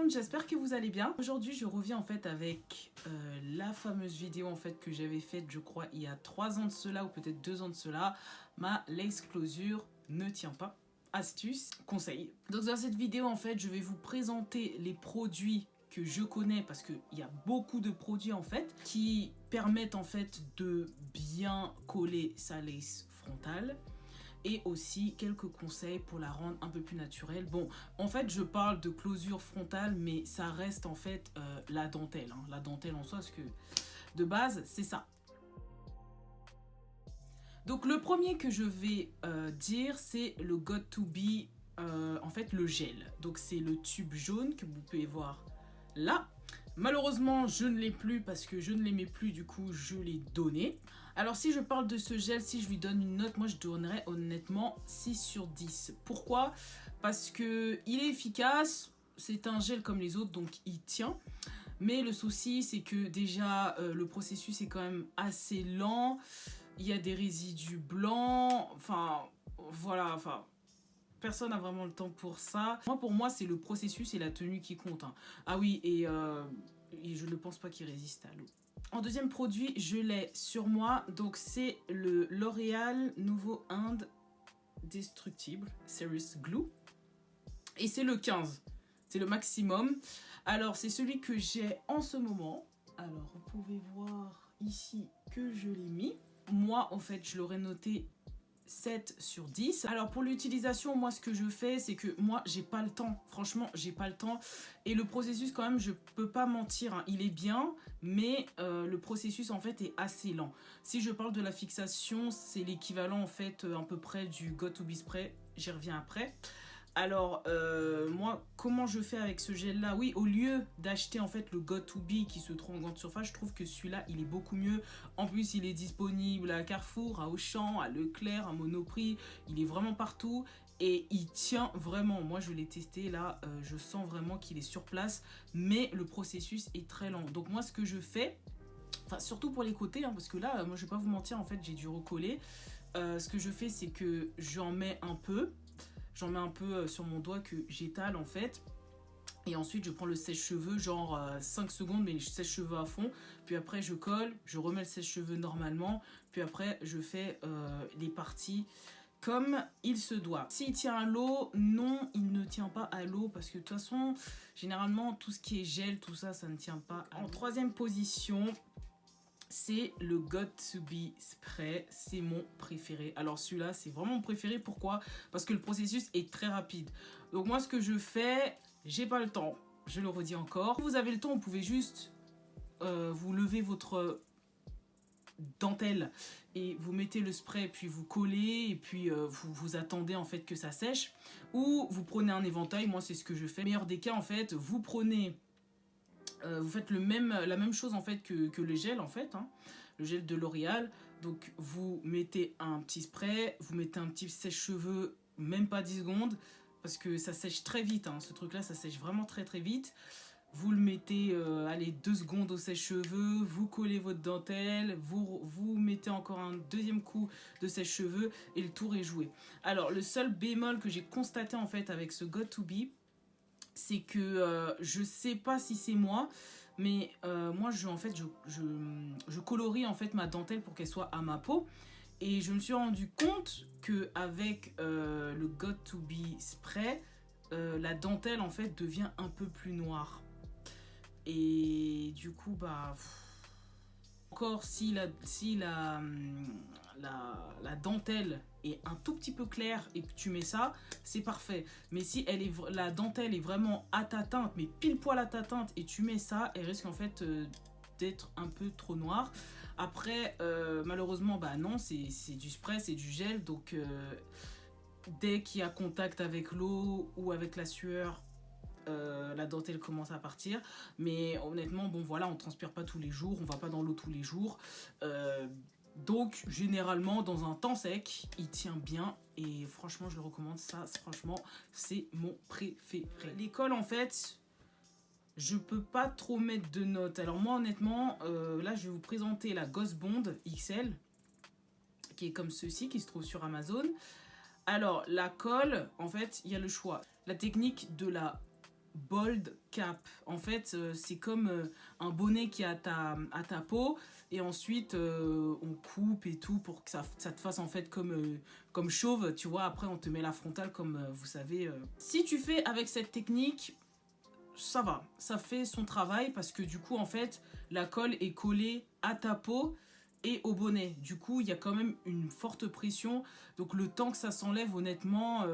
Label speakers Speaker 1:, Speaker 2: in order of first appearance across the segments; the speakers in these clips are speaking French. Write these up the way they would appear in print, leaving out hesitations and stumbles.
Speaker 1: monde, j'espère que vous allez bien. Aujourd'hui je reviens en fait avec la fameuse vidéo en fait que j'avais faite je crois il y a 3 ans de cela ou peut-être 2 ans de cela. Ma lace closure ne tient pas. Astuce, conseil. Donc dans cette vidéo en fait je vais vous présenter les produits que je connais parce qu'il y a beaucoup de produits en fait qui permettent en fait de bien coller sa lace frontale. Et aussi quelques conseils pour la rendre un peu plus naturelle. Bon, en fait, je parle de closure frontale, mais ça reste en fait la dentelle. Hein. La dentelle en soi, parce que de base, c'est ça. Donc, le premier que je vais dire, c'est le Got2b, en fait, le gel. Donc, c'est le tube jaune que vous pouvez voir là. Malheureusement, je ne l'ai plus parce que je ne l'aimais plus, du coup, je l'ai donné. Alors, si je parle de ce gel, si je lui donne une note, moi, je donnerais honnêtement 6 sur 10. Pourquoi? Parce que il est efficace, c'est un gel comme les autres, donc il tient. Mais le souci, c'est que déjà, le processus est quand même assez lent. Il y a des résidus blancs, enfin, voilà, enfin... Personne n'a vraiment le temps pour ça. Pour moi, c'est le processus et la tenue qui comptent. Hein. Ah oui, et je ne pense pas qu'il résiste à l'eau. En deuxième produit, je l'ai sur moi. Donc, c'est le L'Oréal Nouveau Indestructible Serious Glue. Et c'est le 15. C'est le maximum. Alors, c'est celui que j'ai en ce moment. Alors, vous pouvez voir ici que je l'ai mis. Moi, en fait, je l'aurais noté 7 sur 10. Alors pour l'utilisation, moi ce que je fais, c'est que moi j'ai pas le temps. Franchement, j'ai pas le temps. Et le processus quand même, je peux pas mentir, hein, il est bien, mais le processus en fait est assez lent. Si je parle de la fixation, c'est l'équivalent en fait à peu près du Got2b Spray. J'y reviens après. Alors, moi, comment je fais avec ce gel-là? Oui, au lieu d'acheter en fait le Got2b qui se trouve en grande surface, je trouve que celui-là, il est beaucoup mieux. En plus, il est disponible à Carrefour, à Auchan, à Leclerc, à Monoprix. Il est vraiment partout et il tient vraiment. Moi, je l'ai testé là, je sens vraiment qu'il est sur place, mais le processus est très lent. Donc moi, ce que je fais, enfin, surtout pour les côtés, hein, parce que là, moi, je vais pas vous mentir, en fait, j'ai dû recoller. Ce que je fais, c'est que j'en mets un peu. J'en mets un peu sur mon doigt que j'étale en fait. Et ensuite, je prends le sèche-cheveux, genre 5 secondes, mais je sèche-cheveux à fond. Puis après, je colle, je remets le sèche-cheveux normalement. Puis après, je fais les parties comme il se doit. S'il tient à l'eau, non, il ne tient pas à l'eau. Parce que de toute façon, généralement, tout ce qui est gel, tout ça, ça ne tient pas à l'eau. En troisième position... c'est le Got2b Spray, c'est mon préféré. Alors celui-là, c'est vraiment mon préféré, pourquoi? Parce que le processus est très rapide. Donc moi, ce que je fais, j'ai pas le temps, je le redis encore. Si vous avez le temps, vous pouvez juste vous lever votre dentelle et vous mettez le spray, puis vous collez, et puis vous attendez en fait que ça sèche. Ou vous prenez un éventail, moi c'est ce que je fais. Meilleur des cas, en fait, vous prenez... vous faites la même chose en fait que le gel en fait, hein, le gel de L'Oréal. Donc vous mettez un petit spray, vous mettez un petit sèche-cheveux, même pas 10 secondes, parce que ça sèche très vite, hein, ce truc là ça sèche vraiment très très vite. Vous le mettez, allez, 2 secondes au sèche-cheveux, vous collez votre dentelle, vous mettez encore un deuxième coup de sèche-cheveux et le tour est joué. Alors le seul bémol que j'ai constaté en fait avec ce Got2b, c'est que je sais pas si c'est moi, mais moi je colorie en fait ma dentelle pour qu'elle soit à ma peau. Et je me suis rendu compte que avec le Got2b Spray, la dentelle en fait devient un peu plus noire. Et du coup, bah... Encore si la dentelle est un tout petit peu claire et que tu mets ça, c'est parfait. Mais si la dentelle est vraiment à ta teinte, mais pile poil à ta teinte, et tu mets ça, elle risque en fait d'être un peu trop noire. Après, malheureusement, bah non, c'est du spray, c'est du gel, donc dès qu'il y a contact avec l'eau ou avec la sueur, la dentelle commence à partir. Mais honnêtement, bon voilà, on transpire pas tous les jours, on va pas dans l'eau tous les jours. Donc généralement dans un temps sec, il tient bien et franchement je le recommande. Ça franchement c'est mon préféré. L'école en fait, je peux pas trop mettre de notes. Alors moi honnêtement, là je vais vous présenter la Ghost Bond XL qui est comme ceci, qui se trouve sur Amazon. Alors la colle, en fait il y a le choix. La technique de la Bold Cap. En fait, c'est comme un bonnet qui est à ta peau et ensuite on coupe et tout pour que ça te fasse en fait comme chauve, tu vois. Après, on te met la frontale comme vous savez. Si tu fais avec cette technique, ça va, ça fait son travail parce que du coup, en fait, la colle est collée à ta peau et au bonnet. Du coup, il y a quand même une forte pression. Donc, le temps que ça s'enlève, honnêtement,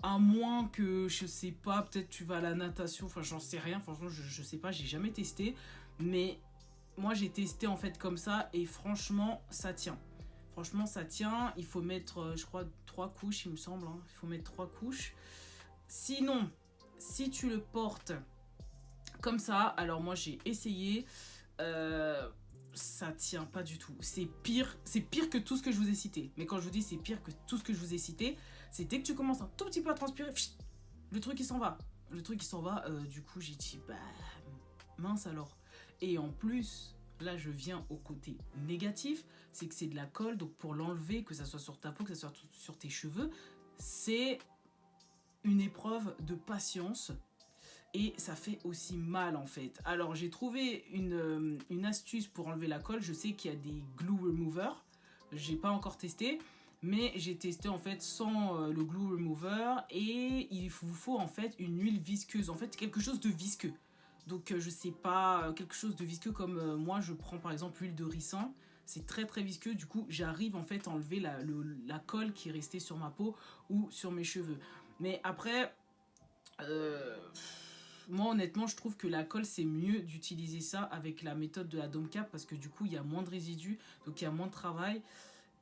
Speaker 1: à moins que, je sais pas, peut-être tu vas à la natation, enfin, j'en sais rien. Franchement, je sais pas, j'ai jamais testé. Mais moi, j'ai testé en fait comme ça et franchement, ça tient. Franchement, ça tient. Il faut mettre, je crois, 3 couches, il me semble. Hein. Il faut mettre 3 couches. Sinon, si tu le portes comme ça, alors moi j'ai essayé, ça tient pas du tout. C'est pire que tout ce que je vous ai cité. Mais quand je vous dis c'est pire que tout ce que je vous ai cité, c'est dès que tu commences un tout petit peu à transpirer, le truc il s'en va. Le truc il s'en va, du coup j'ai dit bah mince alors. Et en plus, là je viens au côté négatif, c'est que c'est de la colle, donc pour l'enlever, que ça soit sur ta peau, que ça soit sur tes cheveux, c'est une épreuve de patience et ça fait aussi mal en fait. Alors j'ai trouvé une astuce pour enlever la colle. Je sais qu'il y a des glue remover, j'ai pas encore testé, mais j'ai testé en fait sans le glue remover et il vous faut en fait une huile visqueuse, en fait quelque chose de visqueux. Donc je sais pas, quelque chose de visqueux comme moi je prends par exemple l'huile de ricin. C'est très très visqueux, du coup j'arrive en fait à enlever la colle qui est restée sur ma peau ou sur mes cheveux. Mais après, euh, moi honnêtement je trouve que la colle c'est mieux d'utiliser ça avec la méthode de la Dome Cap parce que du coup il y a moins de résidus, donc il y a moins de travail.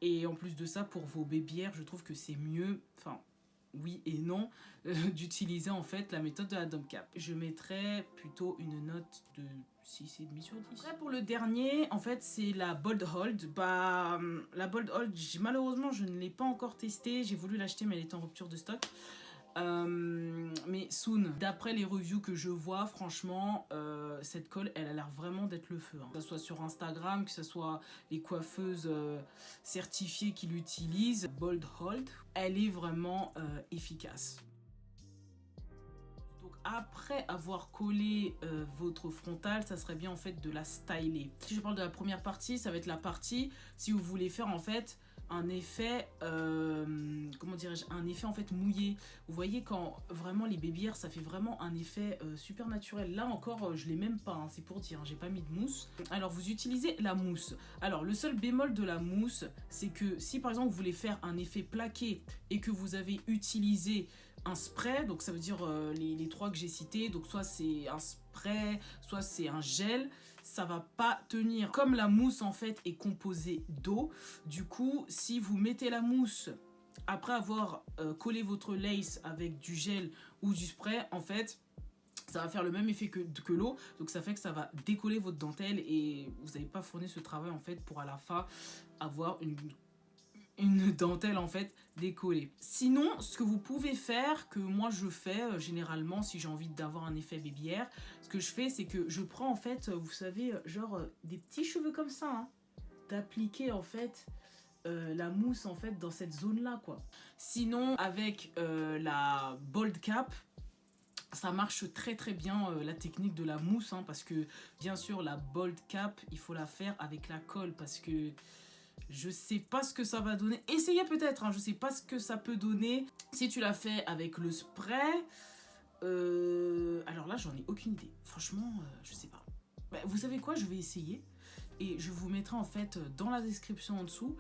Speaker 1: Et en plus de ça, pour vos bébières, je trouve que c'est mieux, enfin oui et non, d'utiliser en fait la méthode de la Dome Cap. Je mettrais plutôt une note de 6,5 sur 10. Après pour le dernier, en fait c'est la Bold Hold. Bah la Bold Hold, malheureusement je ne l'ai pas encore testée, j'ai voulu l'acheter mais elle est en rupture de stock. Mais soon, d'après les reviews que je vois, franchement, cette colle, elle a l'air vraiment d'être le feu. Hein. Que ce soit sur Instagram, que ce soit les coiffeuses certifiées qui l'utilisent, Bold Hold, elle est vraiment efficace. Donc après avoir collé votre frontale, ça serait bien en fait de la styler. Si je parle de la première partie, ça va être la partie si vous voulez faire en fait un effet, comment dirais-je, un effet en fait mouillé. Vous voyez quand vraiment les bébières, ça fait vraiment un effet super naturel. Là encore, je l'ai même pas, hein, c'est pour dire, hein, j'ai pas mis de mousse. Alors vous utilisez la mousse. Alors le seul bémol de la mousse, c'est que si par exemple vous voulez faire un effet plaqué et que vous avez utilisé un spray, donc ça veut dire les 3 que j'ai cités, donc soit c'est un spray, soit c'est un gel, ça va pas tenir. Comme la mousse en fait est composée d'eau, du coup si vous mettez la mousse après avoir collé votre lace avec du gel ou du spray, en fait ça va faire le même effet que l'eau, donc ça fait que ça va décoller votre dentelle et vous n'avez pas fourni ce travail en fait pour à la fin avoir une dentelle en fait décollée. Sinon, ce que vous pouvez faire, que moi je fais généralement si j'ai envie d'avoir un effet bébière, ce que je fais c'est que je prends en fait, vous savez, genre des petits cheveux comme ça, hein, d'appliquer en fait la mousse en fait dans cette zone là quoi. Sinon avec la Bold Cap, ça marche très très bien la technique de la mousse, hein, parce que bien sûr la Bold Cap il faut la faire avec la colle parce que je sais pas ce que ça va donner. Essayez peut-être, hein, je sais pas ce que ça peut donner. Si tu l'as fait avec le spray, alors là j'en ai aucune idée. Franchement, je sais pas. Bah, vous savez quoi, je vais essayer. Et je vous mettrai en fait dans la description en dessous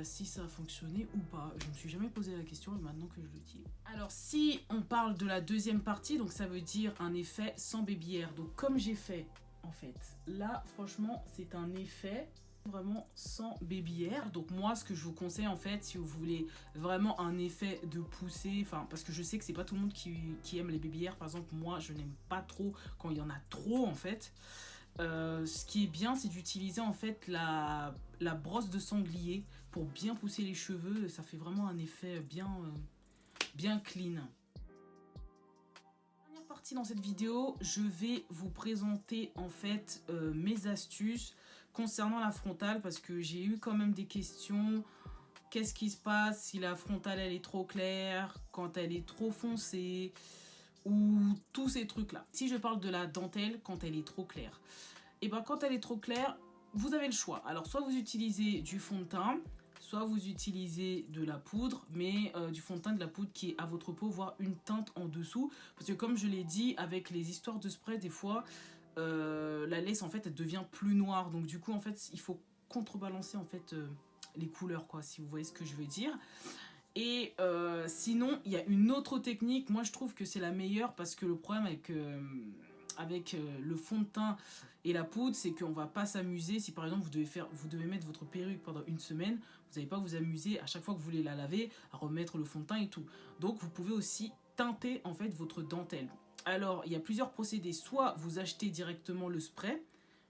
Speaker 1: si ça a fonctionné ou pas. Je me suis jamais posé la question et maintenant que je le dis. Alors si on parle de la deuxième partie, donc ça veut dire un effet sans bébière. Donc comme j'ai fait en fait, là franchement c'est un effet vraiment sans bébière. Donc moi ce que je vous conseille en fait si vous voulez vraiment un effet de poussée, enfin parce que je sais que c'est pas tout le monde qui aime les bébières, par exemple moi je n'aime pas trop quand il y en a trop en fait. Ce qui est bien c'est d'utiliser en fait la brosse de sanglier pour bien pousser les cheveux, ça fait vraiment un effet bien clean. Dernière partie dans cette vidéo, je vais vous présenter en fait mes astuces concernant la frontale parce que j'ai eu quand même des questions. Qu'est-ce qui se passe si la frontale elle est trop claire, quand elle est trop foncée, ou tous ces trucs-là. Si je parle de la dentelle quand elle est trop claire, et ben quand elle est trop claire, vous avez le choix. Alors soit vous utilisez du fond de teint, soit vous utilisez de la poudre, mais du fond de teint, de la poudre qui est à votre peau, voire une teinte en dessous. Parce que comme je l'ai dit, avec les histoires de spray, des fois, la laisse, en fait, elle devient plus noire. Donc du coup, en fait, il faut contrebalancer, en fait, les couleurs, quoi, si vous voyez ce que je veux dire. Et sinon, il y a une autre technique. Moi, je trouve que c'est la meilleure parce que le problème avec le fond de teint et la poudre, c'est qu'on va pas s'amuser. Si par exemple vous devez mettre votre perruque pendant une semaine, vous n'allez pas vous amuser à chaque fois que vous voulez la laver à remettre le fond de teint et tout. Donc vous pouvez aussi teinter en fait votre dentelle. Alors il y a plusieurs procédés. Soit vous achetez directement le spray.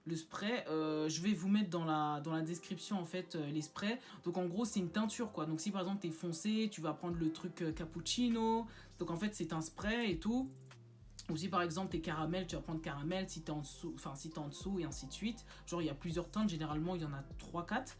Speaker 1: Le spray, je vais vous mettre dans la description en fait les sprays. Donc en gros c'est une teinture quoi. Donc si par exemple t'es foncé, tu vas prendre le truc cappuccino. Donc en fait c'est un spray et tout. Ou si par exemple t'es caramel, tu vas prendre caramel, si t'es en dessous, enfin si t'es en dessous et ainsi de suite. Genre il y a plusieurs teintes, généralement il y en a 3-4.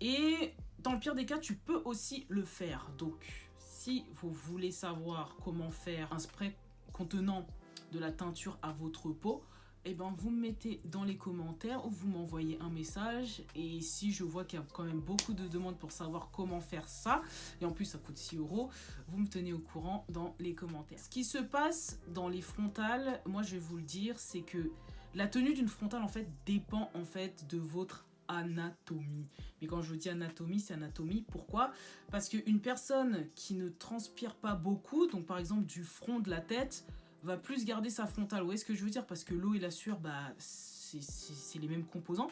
Speaker 1: Et dans le pire des cas, tu peux aussi le faire. Donc si vous voulez savoir comment faire un spray contenant de la teinture à votre peau, et ben vous me mettez dans les commentaires ou vous m'envoyez un message. Et si je vois qu'il y a quand même beaucoup de demandes pour savoir comment faire ça, et en plus ça coûte 6 euros, vous me tenez au courant dans les commentaires. Ce qui se passe dans les frontales, moi je vais vous le dire, c'est que la tenue d'une frontale en fait dépend en fait de votre anatomie. Mais quand je vous dis anatomie, c'est anatomie. Pourquoi? Parce qu'une personne qui ne transpire pas beaucoup, donc par exemple du front de la tête, va plus garder sa frontale. Vous voyez ce que je veux dire? Parce que l'eau et la sueur, bah, c'est les mêmes composants.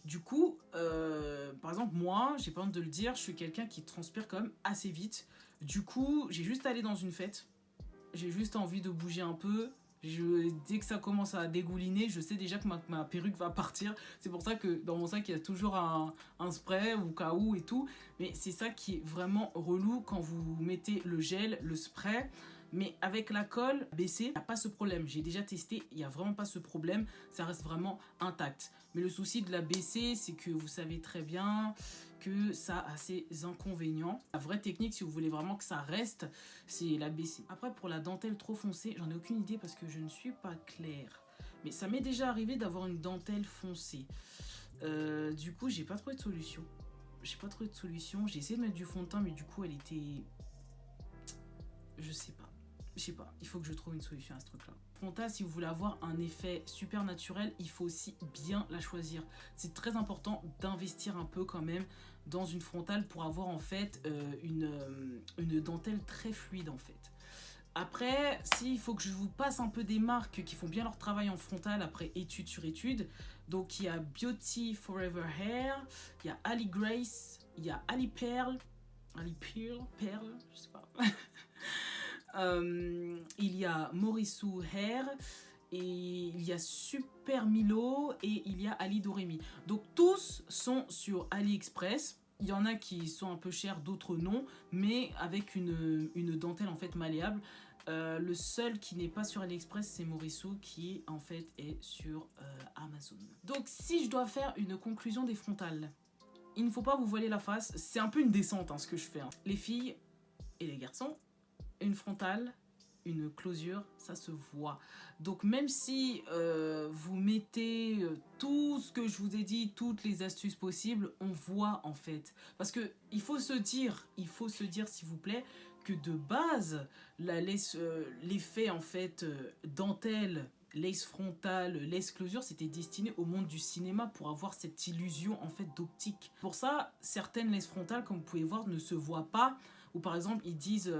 Speaker 1: Du coup, par exemple, moi, j'ai pas honte de le dire, je suis quelqu'un qui transpire quand même assez vite. Du coup, j'ai juste allé dans une fête. J'ai juste envie de bouger un peu. Dès que ça commence à dégouliner, je sais déjà que ma perruque va partir. C'est pour ça que dans mon sac, il y a toujours un spray au cas où et tout. Mais c'est ça qui est vraiment relou quand vous mettez le gel, le spray. Mais avec la colle baissée, il n'y a pas ce problème. J'ai déjà testé, il n'y a vraiment pas ce problème. Ça reste vraiment intact. Mais le souci de la baissée, c'est que vous savez très bien que ça a ses inconvénients. La vraie technique, si vous voulez vraiment que ça reste, c'est la baisser. Après, pour la dentelle trop foncée, j'en ai aucune idée parce que je ne suis pas claire. Mais ça m'est déjà arrivé d'avoir une dentelle foncée. Du coup, j'ai pas trouvé de solution. J'ai essayé de mettre du fond de teint, mais du coup, elle était... Je sais pas. Il faut que je trouve une solution à ce truc-là. Frontale, si vous voulez avoir un effet super naturel, il faut aussi bien la choisir. C'est très important d'investir un peu quand même dans une frontale pour avoir en fait une dentelle très fluide en fait. Après, il faut que je vous passe un peu des marques qui font bien leur travail en frontale après étude sur étude. Donc il y a Beauty Forever Hair, il y a Ali Grace, il y a Ali Pearl, je sais pas. Il y a Morissou Hair et il y a Super Milo et il y a Ali Doremi. Donc tous sont sur AliExpress. Il y en a qui sont un peu chers, d'autres non, mais avec une dentelle en fait malléable. Le seul qui n'est pas sur AliExpress, c'est Morissou qui en fait est sur Amazon. Donc si je dois faire une conclusion des frontales, il ne faut pas vous voiler la face. C'est un peu une descente ce que je fais. Les filles et les garçons, une frontale, une closure, ça se voit. Donc même si vous mettez tout ce que je vous ai dit, toutes les astuces possibles, on voit en fait. Parce que il faut se dire s'il vous plaît, que de base, l'effet en fait dentelle, lace frontale, lace closure, c'était destiné au monde du cinéma pour avoir cette illusion en fait d'optique. Pour ça, certaines laces frontales, comme vous pouvez voir, ne se voient pas. Ou par exemple, ils disent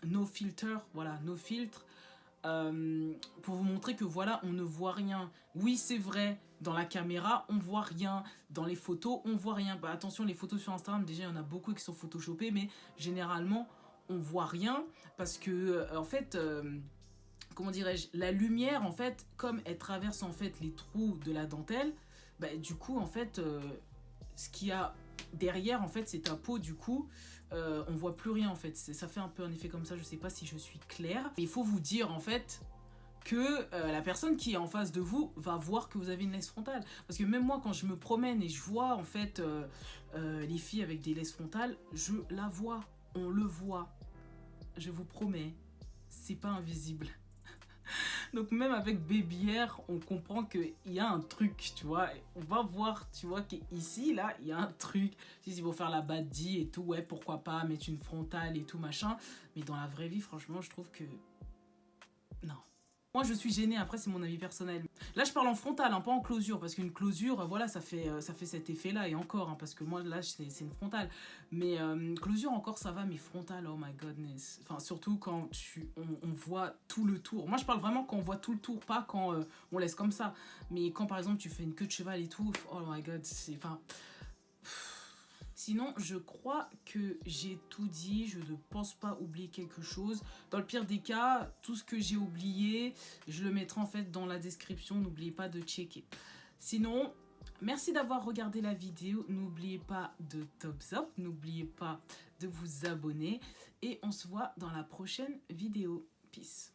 Speaker 1: no filter, voilà, no filtre, pour vous montrer que voilà, on ne voit rien. Oui, c'est vrai, dans la caméra, on voit rien. Dans les photos, on voit rien. Bah, attention, les photos sur Instagram, déjà, il y en a beaucoup qui sont photoshopées, mais généralement, on voit rien parce que, en fait... comment dirais-je, la lumière en fait, comme elle traverse en fait les trous de la dentelle, bah, du coup en fait, ce qu'il y a derrière en fait c'est ta peau, du coup on voit plus rien en fait, ça fait un peu un effet comme ça, je sais pas si je suis claire. Il faut vous dire en fait que la personne qui est en face de vous va voir que vous avez une laisse frontale, parce que même moi quand je me promène et je vois en fait les filles avec des laisses frontales, je la vois, on le voit, je vous promets. c'est pas invisible. Donc même avec Baby Air, on comprend qu'il y a un truc, tu vois. On va voir, tu vois, qu'ici, là, il y a un truc. Si c'est pour faire la badie et tout, ouais, pourquoi pas mettre une frontale et tout, machin. Mais dans la vraie vie, franchement, je trouve que... Non. Moi, je suis gênée, après, c'est mon avis personnel. Là, je parle en frontal, hein, pas en closure, parce qu'une closure, voilà, ça fait cet effet-là, et encore, hein, parce que moi, là, c'est une frontale. Mais closure, encore, ça va, mais frontale, oh my godness. Enfin, surtout quand on voit tout le tour. Moi, je parle vraiment quand on voit tout le tour, pas quand on laisse comme ça. Mais quand, par exemple, tu fais une queue de cheval et tout, oh my god, c'est... Enfin... Sinon, je crois que j'ai tout dit. Je ne pense pas oublier quelque chose. Dans le pire des cas, tout ce que j'ai oublié, je le mettrai en fait dans la description. N'oubliez pas de checker. Sinon, merci d'avoir regardé la vidéo. N'oubliez pas de thumbs up. N'oubliez pas de vous abonner. Et on se voit dans la prochaine vidéo. Peace.